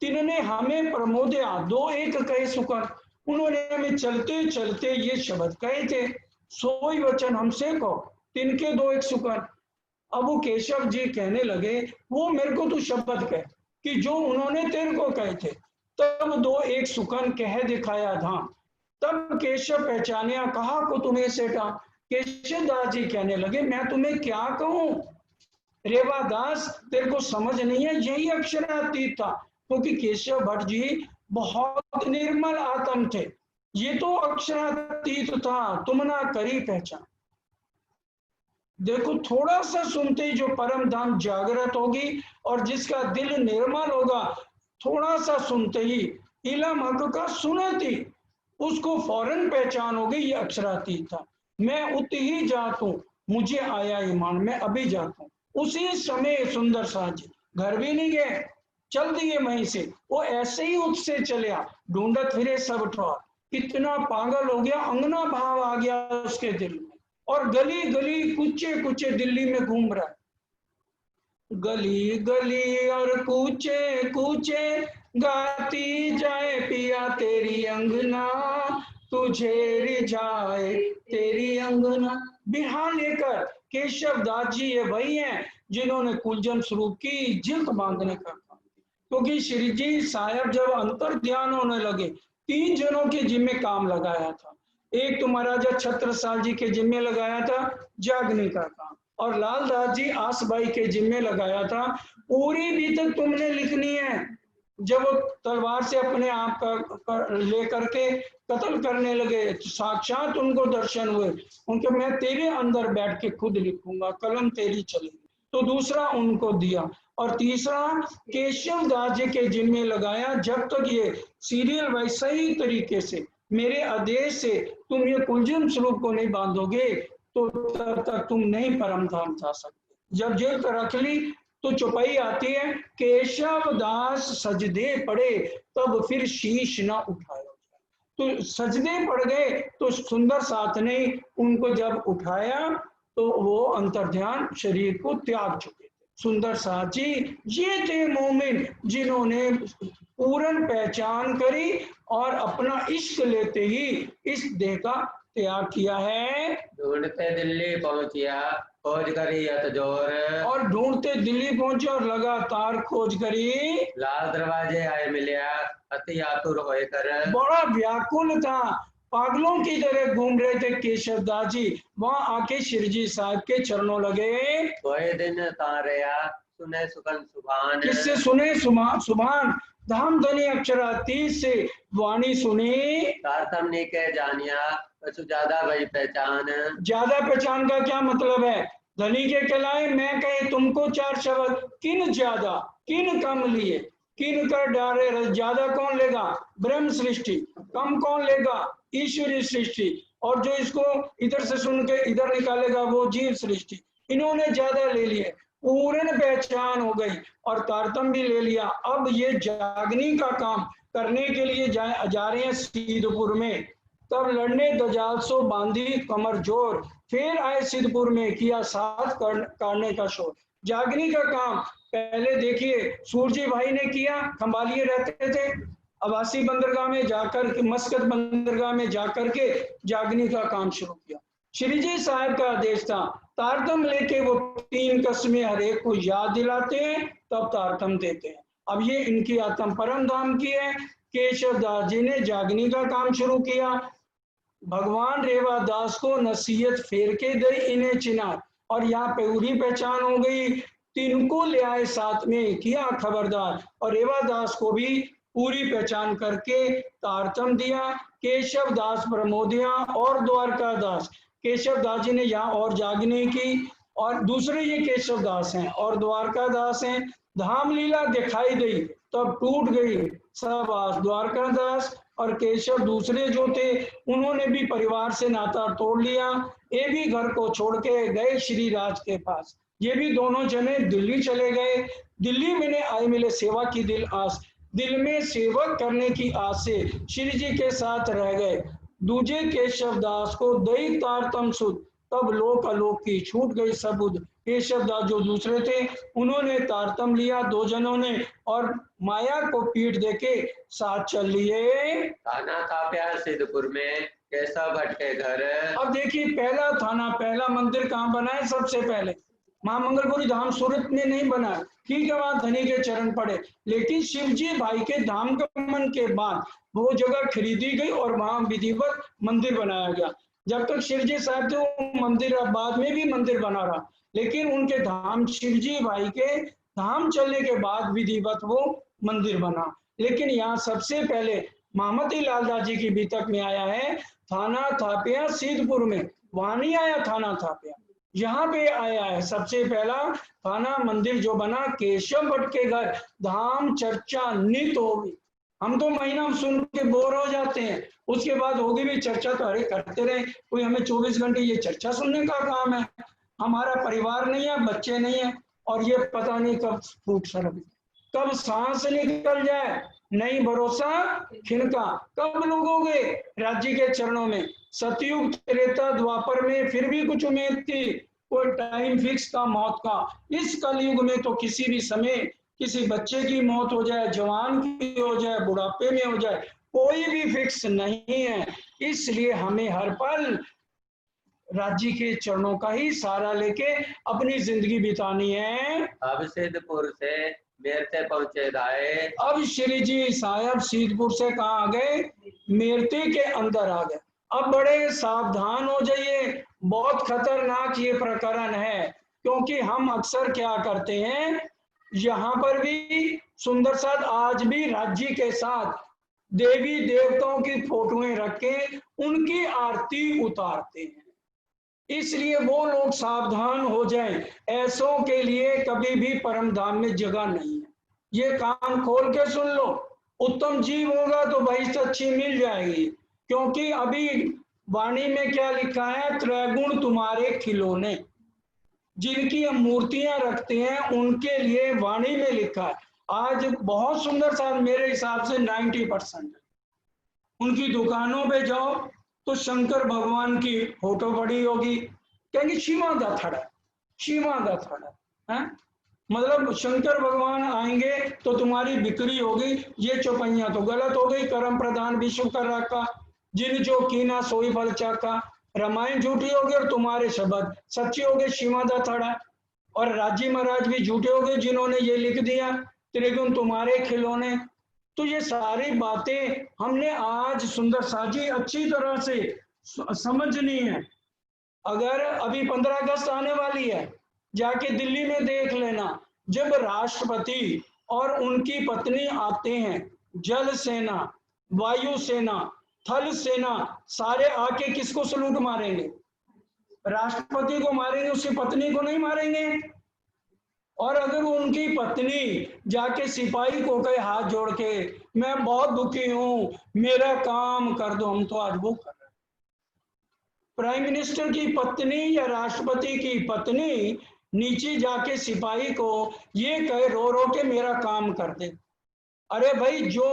तिन्होंने हमें प्रमोदया 2 एक कहे सुकर, उन्होंने हमें चलते चलते ये शब्द कहे थे, सोई वचन हमसे को, तिनके 2 एक सुकर। अब वो केशव जी कहने लगे, वो मेरे को तू शब्द कह कि जो उन्होंने तेरे को कहे थे, तब 2 एक सुकन कह दिखाया था। तब केशव पहचानिया, कहा को तुम्हें सेठा। केशव दास जी कहने लगे, मैं तुम्हें क्या कहूं रेवादास, तेरे को समझ नहीं है, यही अक्षरातीत था, क्योंकि केशव भट्ट जी बहुत निर्मल आत्म थे, ये तो अक्षरातीत था, तुम ना करी पहचान। देखो थोड़ा सा सुनते ही जो परम धाम जागृत होगी, और जिसका दिल निर्मल होगा, थोड़ा सा सुनते ही इलम हक का सुनती, उसको फौरन पहचान होगी ये अक्षरातीत था। मैं उत ही जात हूँ, मुझे आया ईमान, मैं अभी जाता हूँ। उसी समय सुंदर साथ जी घर भी नहीं गए, चल दिए वहीं से। वो ऐसे ही उससे चलिया, ढूंढत फिरे सब ठोर, कितना पागल हो गया, अंगना भाव आ गया उसके दिल में, और गली गली कुचे कुचे दिल्ली में घूम रहा है। गली गली और कूचे कूचे गाती जाए पिया तेरी अंगना, तुझे रिझाए तेरी अंगना। बिरहा लेकर केशव दास जी ये वही हैं जिन्होंने कुलजम शुरू की जिल्द बांधने का काम, क्योंकि श्री जी साहब जब अंतर ध्यान होने लगे, 3 जनों के जिम्मे काम लगाया था। एक तो महाराजा छत्रसाल जी के जिम्मे लगाया था जागने का काम, और लालदास जी आसबाई के जिम्मे लगाया था पूरी भी तक तुमने लिखनी है। जब वो तलवार से अपने आप का लेकर के कत्ल करने लगे, तो साक्षात उनको दर्शन हुए उनके, मैं तेरे अंदर बैठ के खुद लिखूंगा, कलम तेरी चलेगी। तो दूसरा उनको दिया, और तीसरा केशव दास जी के जिम्मे लगाया, जब तक ये सीरियल वैसा ही तरीके से मेरे आदेश से तुम ये कुलजम स्वरूप को नहीं बांधोगे तो तब तक तुम नहीं परम धाम जा सकते। जब जेल पर रख ली तो चौपाई आती है, केशव दास सजदे पड़े तब फिर शीश न उठाया। तो सजदे पड़ गए, तो सुंदर साथ ने उनको जब उठाया तो वो अंतर्ध्यान शरीर को त्याग चुके थे। सुंदर साथ जी ये थे मोमिन जिन्होंने पूर्ण पहचान करी और अपना इश्क लेते ही इस देह का त्याग किया है। ढूंढते दिल्ली पहुंचिया खोज करी यत जोर, और ढूंढते दिल्ली पहुंचे और लगातार खोज करी, लाल दरवाजे आए मिलिया अति आतुर होए कर, बड़ा व्याकुल था, पागलों की तरह घूम रहे थे केशव दास जी। वहां आके श्री जी साहब के चरणों लगे। सोए दिन तारया सुने सुगन सुभान, किससे सुने? सुभान धाम धनी अक्षरातीत से वाणी सुनी। तारतम ने के जानिया कछु ज्यादा भई पहचान, ज्यादा पहचान का क्या मतलब है? धनी के कहलाए, मैं कहे तुमको 4 शब्द, किन ज्यादा किन कम लिए, किन कर डारे रस, ज्यादा कौन लेगा? ब्रह्म सृष्टि। कम कौन लेगा? ईश्वरीय सृष्टि। और जो इसको इधर से सुन के इधर निकालेगा वो जीव सृष्टि। इन्होंने ज्यादा ले लिए, पूर्ण पहचान हो गई और तारतम भी ले लिया। अब ये जागनी का काम करने के लिए जा रहे हैं सिद्धपुर में। तब लड़ने दजाल सो बांधी कमर जोर, फिर आए सिद्धपुर में किया साथ काटने का शोर। जागनी का काम पहले देखिए सूरजी भाई ने किया, खंबालिए रहते थे, अवासी बंदरगाह में जाकर, मस्कत बंदरगाह में जाकर के जागनी का काम शुरू किया। श्री जी साहब का आदेश था, तारतम लेके वो 3 कस्में हर एक को याद दिलाते हैं तब तारतम देते हैं। अब ये इनकी आत्म परम धाम की है। केशव दास जी ने जागनी का काम शुरू किया। भगवान रेवादास को नसीहत फेर के दई इन्हें चिनार, और यहाँ पे पूरी पहचान हो गई। 3 को ले आए साथ में, किया खबरदार, और रेवादास को भी पूरी पहचान करके तारतम दिया। केशव दास प्रमोदिया और द्वारका दास, केशव दास जी ने यहाँ और जागने की, और दूसरे ये केशव दास हैं और द्वारका दास हैं। धाम लीला दिखाई दी तब टूट गई सब आस। द्वारका दास और केशव दूसरे जो थे उन्होंने भी परिवार से नाता तोड़ लिया। ये भी घर को छोड़ के गए श्री राज के पास। ये भी दोनों जने दिल्ली चले गए। दिल्ली में आए मिले सेवा की दिल आस, दिल में सेवक करने की आस से श्री जी के साथ रह गए। दूजे केशव दास को दई तारतम सुध, तब लोक अलोक की छूट गई सबुद। केशव दास जो दूसरे थे उन्होंने तारतम लिया 2 जनों ने, और माया को पीठ देके साथ चल लिए। थाना था प्यार सिद्धपुर में केशव भट्ट के घर, अब देखिए पहला थाना, पहला मंदिर कहाँ बना है? सबसे पहले महामंगलपुरी धाम सूरत में नहीं बना। ठीक है, वहां धनी के चरण पड़े, लेकिन शिवजी भाई के धाम गमन के बाद वो जगह खरीदी गई और वहां विधिवत मंदिर बनाया गया। जब तक शिवजी साहब थे वो मंदिर, बाद में भी मंदिर बना रहा, लेकिन उनके धाम शिवजी भाई के धाम चलने के बाद विधिवत वो मंदिर बना। लेकिन यहाँ सबसे पहले महामती लालदास जी की बीतक में आया है थाना थापिया सिद्धपुर में, वहां नहीं आया थाना थापिया, यहाँ पे आया है सबसे पहला थाना मंदिर जो बना केशव भट्ट के घर। धाम चर्चा नित होगी। हम तो महीना सुन के बोर हो जाते हैं, उसके बाद होगी भी चर्चा तो अरे करते रहे, कोई हमें 24 घंटे ये चर्चा सुनने का काम है। हमारा परिवार नहीं है, बच्चे नहीं है, और ये पता नहीं कब फूट सरक, कब सांस निकल जाए, नहीं भरोसा खिनका। कब लोगोगे राज्य के चरणों में? सतयुग त्रेता द्वापर में फिर भी कुछ उम्मीद थी, कोई टाइम फिक्स था मौत का। इस कलयुग में तो किसी भी समय किसी बच्चे की मौत हो जाए, जवान की हो जाए, बुढ़ापे में हो जाए, कोई भी फिक्स नहीं है। इसलिए हमें हर पल राज्य के चरणों का ही सहारा लेके अपनी जिंदगी बितानी है। अब सिद्धपुर से मेरते पहुंचे धाए, अब श्री जी साहब सीधपुर से कहाँ आ गए? मेरते के अंदर आ गए। अब बड़े सावधान हो जाइए, बहुत खतरनाक ये प्रकरण है, क्योंकि हम अक्सर क्या करते हैं, यहाँ पर भी सुंदर साथ आज भी राज्य के साथ देवी देवताओं की फोटोएं रख के उनकी आरती उतारते हैं। इसलिए वो लोग सावधान हो जाएं, ऐसों के लिए कभी भी परम धाम में जगह नहीं है। ये कान खोल के सुन लो, उत्तम जीव होगा तो बहिष्ठ अच्छी मिल जाएगी, क्योंकि अभी वाणी में क्या लिखा है? त्रैगुण तुम्हारे खिलौने। जिनकी हम मूर्तियां रखते हैं उनके लिए वाणी में लिखा है। आज बहुत सुंदर सा, मेरे हिसाब से 90% उनकी दुकानों पे जाओ तो शंकर भगवान की फोटो पड़ी होगी, कहेंगे शिवा दा थड़ा, शिवा दा थड़ा है, मतलब शंकर भगवान आएंगे तो तुम्हारी बिक्री होगी। ये चौपैया तो गलत हो गई। कर्म प्रधान विश्व कर रखा, जिन जो कीना सोई फल चाका। रामायण झूठी होगी और तुम्हारे शब्द सच्चे हो गए, शिवा दा थड़ा। और राजी महाराज भी झूठे हो गए जिन्होंने ये लिख दिया त्रिगुण तुम्हारे खिलौने। तो ये सारी बातें हमने आज सुंदर साजी अच्छी तरह से समझनी है। अगर अभी 15 अगस्त आने वाली है, जाके दिल्ली में देख लेना, जब राष्ट्रपति और उनकी पत्नी आते हैं, जल सेना, वायु सेना, थल सेना, सारे आके किसको सलूट मारेंगे? राष्ट्रपति को मारेंगे, उसकी पत्नी को नहीं मारेंगे। और अगर उनकी पत्नी जाके सिपाही को कहे हाथ जोड़ के, मैं बहुत दुखी हूं, मेरा काम कर दो, हम तो आज वो कर रहे हैं। प्राइम मिनिस्टर की पत्नी या राष्ट्रपति की पत्नी नीचे जाके सिपाही को ये कहे रो रो के मेरा काम कर दे। अरे भाई, जो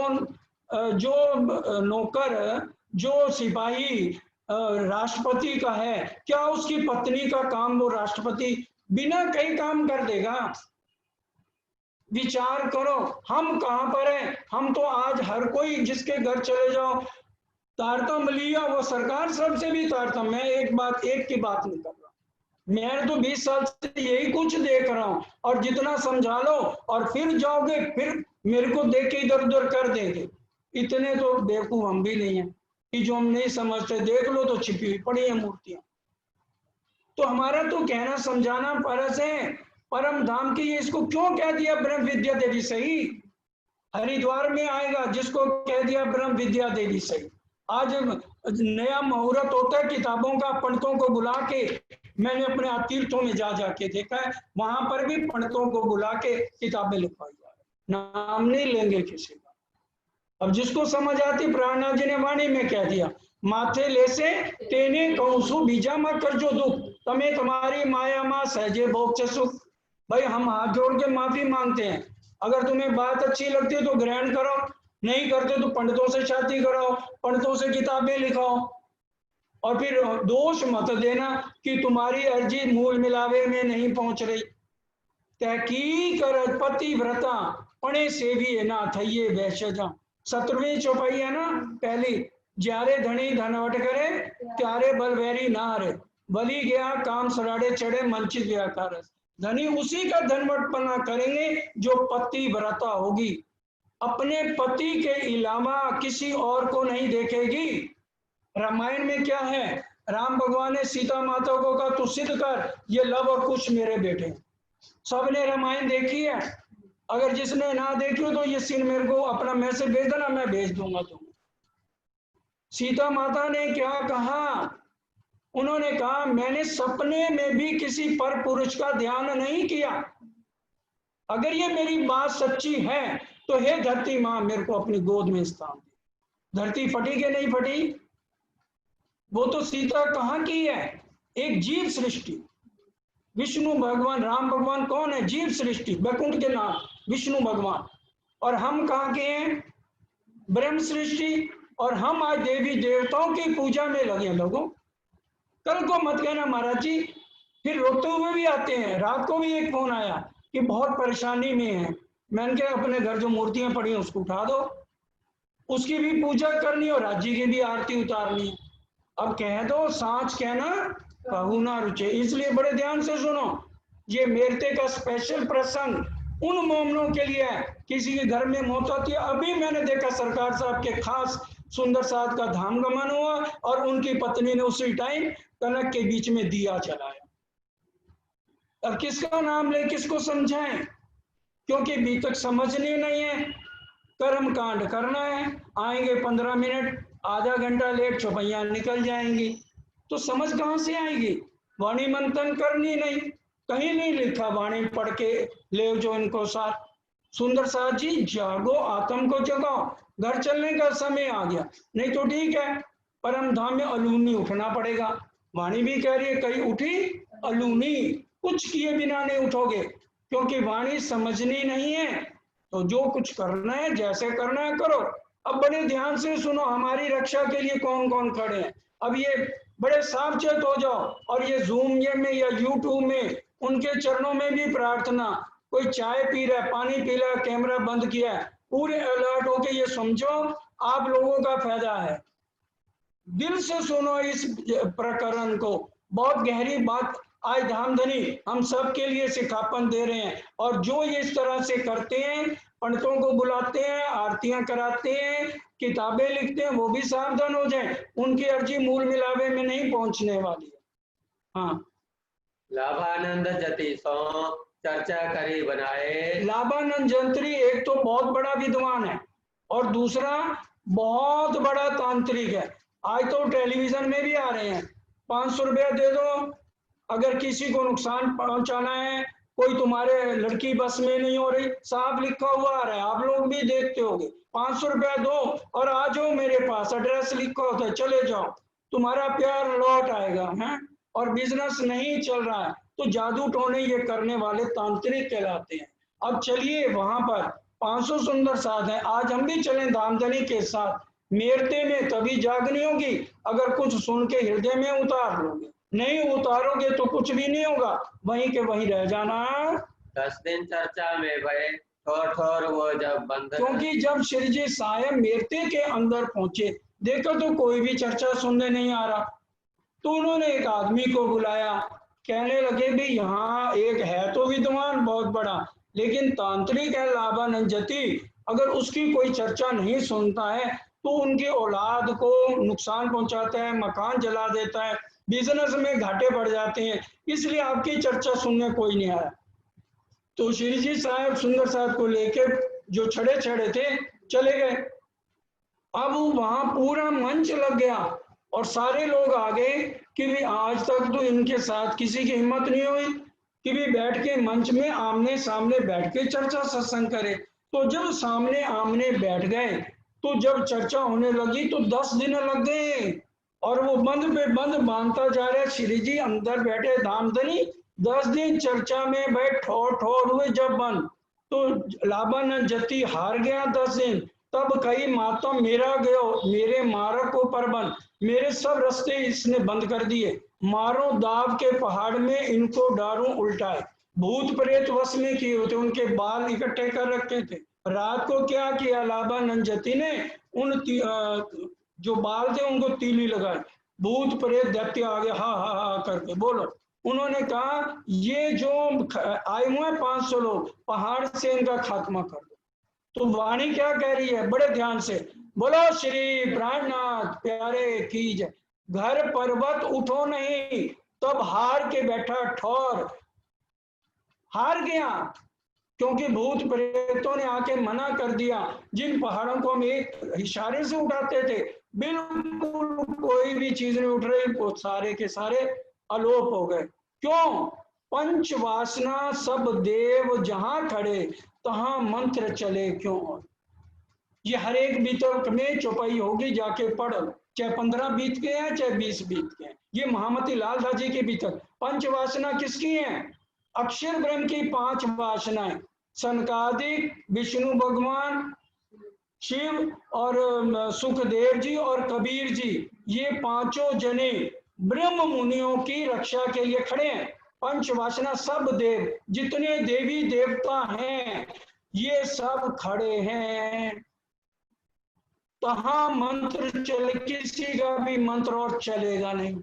नौकर, जो सिपाही राष्ट्रपति का है, क्या उसकी पत्नी का काम वो राष्ट्रपति बिना कहीं काम कर देगा? विचार करो, हम कहां पर हैं? हम तो आज हर कोई जिसके घर चले जाओ तारतम्य लिया, वो सरकार सबसे भी तारतम्य। मैं एक की बात नहीं कर रहा, मैं तो 20 साल से यही कुछ देख रहा हूं। और जितना समझा लो और फिर जाओगे, फिर मेरे को देख के इधर उधर कर देंगे। इतने तो बेवकूफ हम भी नहीं है कि जो हम नहीं समझते, देख लो तो छिपी हुई पड़ी है मूर्तियां। तो हमारा तो कहना समझाना फर्ज है। परम धाम की ये इसको क्यों कह दिया ब्रह्म विद्या देवी सही? हरिद्वार में आएगा जिसको कह दिया ब्रह्म विद्या देवी सही। आज नया मुहूर्त होता है किताबों का, पंडितों को बुला के, मैंने अपने तीर्थों में जा जाके देखा है, वहां पर भी पंडितों को बुला के किताबें लिखवाई जा रही, नाम नहीं लेंगे किसी का। अब जिसको समझ आती, प्राणनाथ जी ने वाणी में कह दिया, माथे ले से तेने कहूं बीजा मत कर जो दुख, तमें तुम्हारी माया माँ सहजे भोग सुख। भाई हम हाथ जोड़ के माफी मांगते हैं, अगर तुम्हें बात अच्छी लगती है तो ग्रहण करो, नहीं करते तो पंडितों से शादी कराओ, पंडितों से किताबें लिखाओ। और फिर दोष मत देना कि तुम्हारी अर्जी मूल मिलावे में नहीं पहुंच रही। तहकीक पति व्रता पणे से भी ना थइये वैश्यजा। 17वीं चौपाई है ना पहली, ज्यारे धनी धनवट करे, त्यारे बलवैरी ना हरे, बलि गया काम सराड़े चढ़े, मंचित व्याकार। धनी उसी का धनवटपना करेंगे जो पति व्रता होगी, अपने पति के अलावा किसी और को नहीं देखेगी। रामायण में क्या है, राम भगवान ने सीता माता को कहा तू सिद्ध कर ये लव और कुश मेरे बेटे। सबने रामायण देखी है, अगर जिसने ना देखी हो तो ये सीन मेरे को अपना मैसेज भेज देना, मैं भेज दूंगा तुम्हें। सीता माता ने क्या कहा? उन्होंने कहा मैंने सपने में भी किसी पर पुरुष का ध्यान नहीं किया। अगर ये मेरी बात सच्ची है तो हे धरती माँ मेरे को अपनी गोद में स्थान दे। धरती फटी कि नहीं फटी? वो तो सीता कहाँ की है, एक जीव सृष्टि। विष्णु भगवान, राम भगवान कौन है? जीव सृष्टि, वैकुंठ के नाम विष्णु भगवान। और हम कहाँ के हैं? ब्रह्म सृष्टि। और हम आज देवी देवताओं की पूजा में लगे लोगों। कल को मत कहना महाराज जी, फिर रोते हुए भी आते हैं। रात को भी एक फोन आया कि बहुत परेशानी में है। मैंने कहा अपने घर जो मूर्तियां पड़ी हैं उसको उठा दो, उसकी भी पूजा करनी और राज्य की भी आरती उतारनी। अब कह दो सांच कहना कहू ना रुचे। इसलिए बड़े ध्यान से सुनो, ये मेरते का स्पेशल प्रसंग उन मोमनों के लिए है, किसी के घर में मौत होती है। अभी मैंने देखा सरकार साहब के खास सुंदर साहब का धाम गमन हुआ और उनकी पत्नी ने उसी टाइम कनक के बीच में दिया जलाया। अब किसका नाम ले, किसको समझाएं? क्योंकि अभी तक समझनी नहीं है। कर्म कांड करना है, आएंगे 15 मिनट आधा घंटा लेट, चौपैया निकल जाएंगी, तो समझ कहां से आएगी? वाणी मंथन करनी नहीं, कहीं नहीं लिखा वाणी पढ़ के ले जो इनको साथ। सुंदर साथ जी जागो, आत्म को जगाओ, घर चलने का समय आ गया। नहीं तो ठीक है, परम धाम में अलूनी उठना पड़ेगा। वाणी भी कह रही है कहीं उठी अलूनी, कुछ किए बिना नहीं उठोगे, क्योंकि वाणी समझनी नहीं है। तो जो कुछ करना है, जैसे करना है करो। अब बड़े ध्यान से सुनो, हमारी रक्षा के लिए कौन कौन खड़े हैं। अब ये बड़े सावचेत हो जाओ। और ये जूम में या यूट्यूब में उनके चरणों में भी प्रार्थना। कोई चाय पी रहा है, पानी पी रहा है, कैमरा बंद किया है, पूरे अलर्ट होके ये समझो आप लोगों का फायदा है। दिल से सुनो इस प्रकरण को, बहुत गहरी बात आज धामधनी हम सब के लिए सिखापन दे रहे हैं। और जो ये इस तरह से करते हैं, पंडितों को बुलाते हैं, आरतियां कराते हैं, किताबें लिखते हैं, वो भी सावधान हो जाएं, उनकी अर्जी मूल मिलावे में नहीं पहुंचने वाली है। हाँ, लाभानंद जति सो चर्चा करी बनाए। लाभानंद जंत्री एक तो बहुत बड़ा विद्वान है और दूसरा बहुत बड़ा तांत्रिक है। आज तो टेलीविजन में भी आ रहे हैं, 500 रुपया दे दो अगर किसी को नुकसान पहुंचाना है, कोई तुम्हारे लड़की बस में नहीं हो रही, साफ लिखा हुआ आ रहा है, आप लोग भी देखते होंगे। 500 रुपया दो और आ जाओ मेरे पास, एड्रेस लिखा होता है, चले जाओ, तुम्हारा प्यार लौट आएगा है। और बिजनेस नहीं चल रहा है तो जादू टोने ये करने वाले तांत्रिक कहलाते हैं। अब चलिए वहां पर 500 सुंदर साथ हैं, आज हम भी चलें धामधनी के साथ। मेरते में तभी जागनी होगी अगर कुछ सुन के हृदय में उतार लोगे, नहीं उतारोगे तो कुछ भी नहीं होगा, वहीं के वहीं रह जाना। 10 दिन चर्चा में भय ठोर ठोर वो जब बंद। क्योंकि जब श्री जी साहेब मेरते के अंदर पहुंचे, देखो तो कोई भी चर्चा सुनने नहीं आ रहा, तो उन्होंने एक आदमी को बुलाया। कहने लगे भी यहाँ एक है तो विद्वान बहुत बड़ा, लेकिन तांत्रिक है लाभानंद जति, अगर उसकी कोई चर्चा नहीं सुनता है तो उनकी औलाद को नुकसान पहुंचाता है, मकान जला देता है, बिजनेस में घाटे पड़ जाते हैं, इसलिए आपकी चर्चा सुनने कोई नहीं आया। तो श्री जी साहब सुंदर साहब को लेके जो छड़े छड़े थे चले गए। अब वहां पूरा मंच लग गया और सारे लोग आ गए कि भी आज तक तो इनके साथ किसी की हिम्मत नहीं हुई कि भी बैठ के मंच में आमने सामने बैठ के चर्चा सत्संग करे। तो जब सामने आमने बैठ गए तो जब चर्चा होने लगी तो 10 दिन लग गए और वो बंद पे बंद बांधता जा रहा है। श्री जी अंदर बैठे धामधनी, 10 दिन चर्चा में बैठ ठोर ठोर हुए, जब बंद तो लाभानंद जति हार गया 10 दिन। तब कई मातम मेरा गयो, मेरे मारक को परबन, मेरे सब रास्ते इसने बंद कर दिए, मारो दाव के पहाड़ में इनको डारूं उल्टाए। भूत प्रेत वश में किए होते, उनके बाल इकट्ठे कर रखे थे। रात को क्या किया लाभानंद जति ने, उन जो बाल थे उनको तीली लगाए, भूत प्रेत दैत्य आगे हा हा हा करके बोलो। उन्होंने कहा ये जो आए हुए हैं 500 लोग, पहाड़ से इनका खात्मा कर दो। तो वाणी क्या कह रही है, बड़े ध्यान से बोलो, श्री प्राणनाथ प्यारे की जय। घर पर्वत उठो नहीं, तब हार के बैठा ठौर, हार गया क्योंकि भूत प्रेतों ने आके मना कर दिया। जिन पहाड़ों को हम एक इशारे से उठाते थे, बिल्कुल कोई भी चीज नहीं उठ रही, वो सारे के सारे अलोप हो गए। क्यों? पंच वासना सब देव जहां खड़े, तहां मंत्र चले क्यों। ये हर एक वितर्क में चौपाई होगी, जाके पढ़, चाहे 15 बीत गए हैं चाहे 20 बीत गए हैं। ये महामती लाल दाजी के भीतर पंच वासना किसकी हैं? अक्षर ब्रह्म की 5 वासनाएं, सनकादिक, विष्णु भगवान, शिव और सुखदेव जी और कबीर जी, ये पांचों जने ब्रह्म मुनियों की रक्षा के लिए खड़े हैं। पंच वासना सब देव, जितने देवी देवता हैं ये सब खड़े हैं। तहां मंत्र चले, किसी का भी मंत्र और चलेगा नहीं।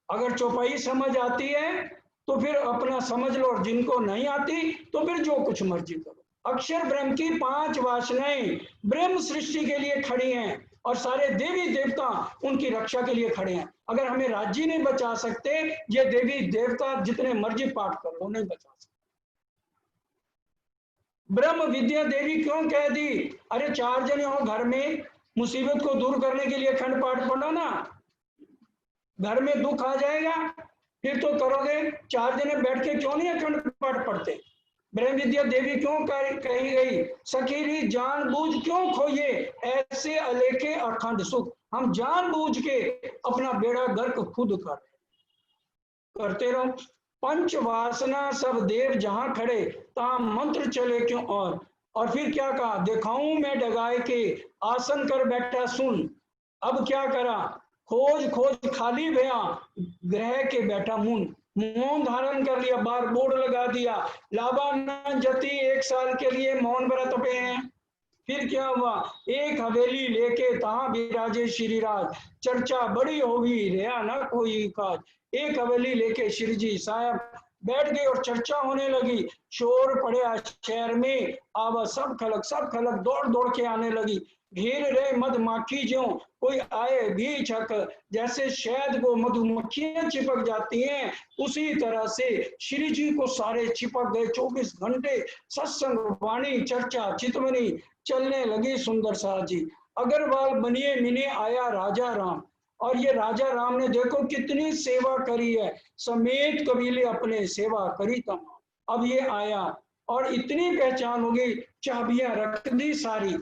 अगर चौपाई समझ आती है तो फिर अपना समझ लो, और जिनको नहीं आती तो फिर जो कुछ मर्जी करो। अक्षर ब्रह्म की 5 वासनाएं ब्रह्म सृष्टि के लिए खड़ी हैं और सारे देवी देवता उनकी रक्षा के लिए खड़े हैं। अगर हमें राज्य नहीं बचा सकते, ये देवी देवता जितने मर्जी पाठ कर लो नहीं बचा सकते। ब्रह्म विद्या देवी क्यों कह दी? अरे 4 जने हो घर में, मुसीबत को दूर करने के लिए अखंड पाठ पढ़ो ना। घर में दुख आ जाएगा फिर तो करोगे, 4 जने बैठ के क्यों नहीं अखंड पाठ पढ़ते? ब्रह्म विद्या देवी क्यों कही गई? सखीरी जानबूझ क्यों खोइए ऐसे अलेखे अखंड सुख। हम जानबूझ के अपना बेड़ा गर्क खुद करते रहो। पंच वासना सब देव जहां खड़े तहां मंत्र चले क्यों। और फिर क्या कहा? दिखाऊं मैं डगाए के आसन कर बैठा सुन। अब क्या करा? खोज खोज खाली भया ग्रह के बैठा मुन। मौन धारण कर लिया, बार बोर्ड लगा दिया, लाभा न जति 1 साल के लिए मौन व्रत पे हैं। फिर क्या हुआ? एक हवेली लेके तहां विराजे श्रीराज, चर्चा बड़ी होगी रहा ना कोई काज। एक हवेली लेके श्री जी साहब बैठ गए और चर्चा होने लगी। शोर पड़े शहर में, आवा सब खलक दौड़ दौड़ के आने लगी। घेर रहे मधुमक्खी ज्यों कोई आए भी छक। जैसे शहद को मधुमक्खियां चिपक जाती हैं, उसी तरह से श्री जी को सारे चिपक गए। 24 घंटे सत्संग, वाणी, चर्चा, चितवनी चलने लगी। सुंदर साथ जी अग्रवाल बनिए मिने आया राजा राम। और ये राजा राम ने देखो कितनी सेवा करी है, समेत कबीले अपने सेवा करी तमाम। अब ये आया और इतनी पहचान हो गई, चाबियां रख दी सारी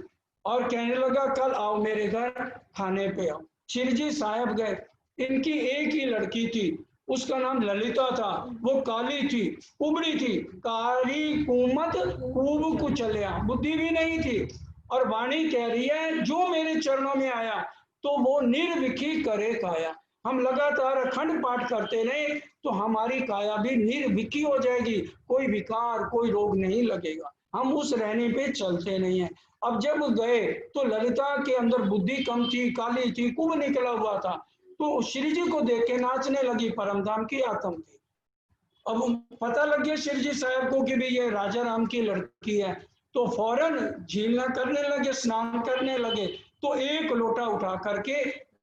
और कहने लगा कल आओ मेरे घर खाने पे आओ। शिवजी साहब गए। इनकी एक ही लड़की थी, उसका नाम ललिता था। वो काली थी, कुबड़ी थी, कारी कुमत खूब कुचलिया, बुद्धि भी नहीं थी। और वाणी कह रही है जो मेरे चरणों में आया तो वो निर्विकी करे काया। हम लगातार अखंड पाठ करते रहे तो हमारी काया भी निर्विकी हो जाएगी, कोई विकार कोई रोग नहीं लगेगा। हम उस रहने पे चलते नहीं है। अब जब गए तो ललिता के अंदर बुद्धि कम थी, काली थी, कुब निकला हुआ था, तो श्री जी को देख के नाचने लगी। परमधाम की आत्म थी। अब पता लग गया शिव जी साहब को कि भी ये राजा राम की लड़की है, तो फौरन झीलना करने लगे, स्नान करने लगे। तो एक लोटा उठा करके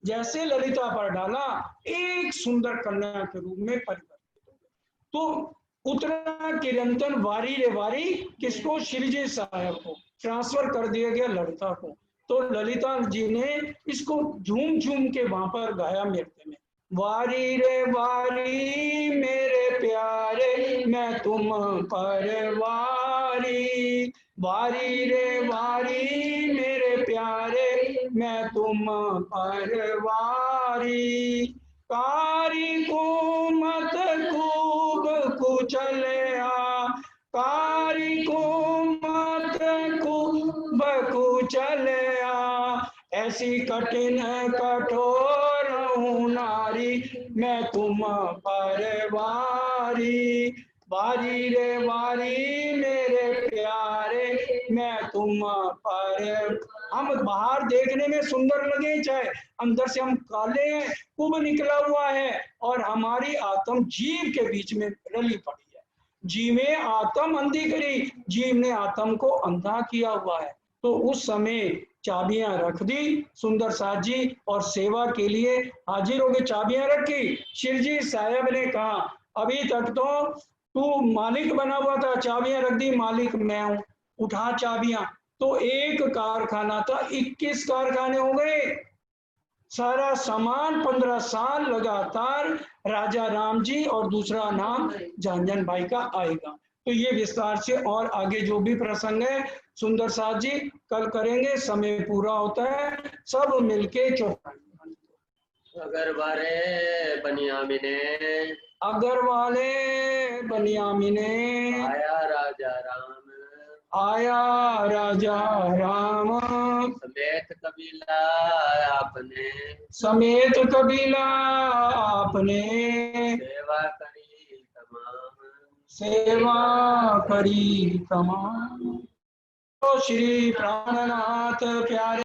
जैसे ललिता पर डाला, एक सुंदर कन्या के रूप में परिवर्तित हो गए। तो उतना किरंतन वारी रे वारी किसको? श्रीजी साहब को ट्रांसफर कर दिया गया ललिता को। तो ललिता जी ने इसको झूम झूम के वहां पर गाया नृत्य में। वारी रे वारी मेरे प्यारे मैं तुम पर वारी, वारी रे वारी मेरे प्यारे मैं तुम पर वारी। कारी को मत खूब कुचलिया, कारी को मत खूब कुचलिया, ऐसी कठिन कठोर हूँ नारी मैं तुम पर वारी, वारी रे वारी मेरे प्यारे मैं तुम पर। हम बाहर देखने में सुंदर लगे, चाहे अंदर से हम काले हैं, कुब निकला हुआ है, और हमारी आत्म जीव के बीच में रली पड़ी है। जीव में आत्म अंधी करी, जीव ने आत्म को अंधा किया हुआ है। तो उस समय चाबियां रख दी सुंदर साथ जी और सेवा के लिए हाजिर हो गए। चाबियां रखी, शिवजी साहब ने कहा अभी तक तो तू मालिक बना हुआ था, चाबियां रख दी, मालिक मैं हूं, उठा चाबियां। तो एक कारखाना था, 21 कारखाने हो गए। सारा सामान 15 साल लगातार राजा राम जी और दूसरा नाम जानजन भाई का आएगा। तो ये विस्तार से और आगे जो भी प्रसंग है सुंदर साथ जी कल करेंगे, समय पूरा होता है, सब मिलके चौपाई। अगर वारे बनियामिने अगर वाले बनियामिने आया राजा राम आया राजा राम समेत कबीला आपने समेत कबीला आपने सेवा करी तमाम सेवा करी तमाम। तो श्री प्राणनाथ प्यारे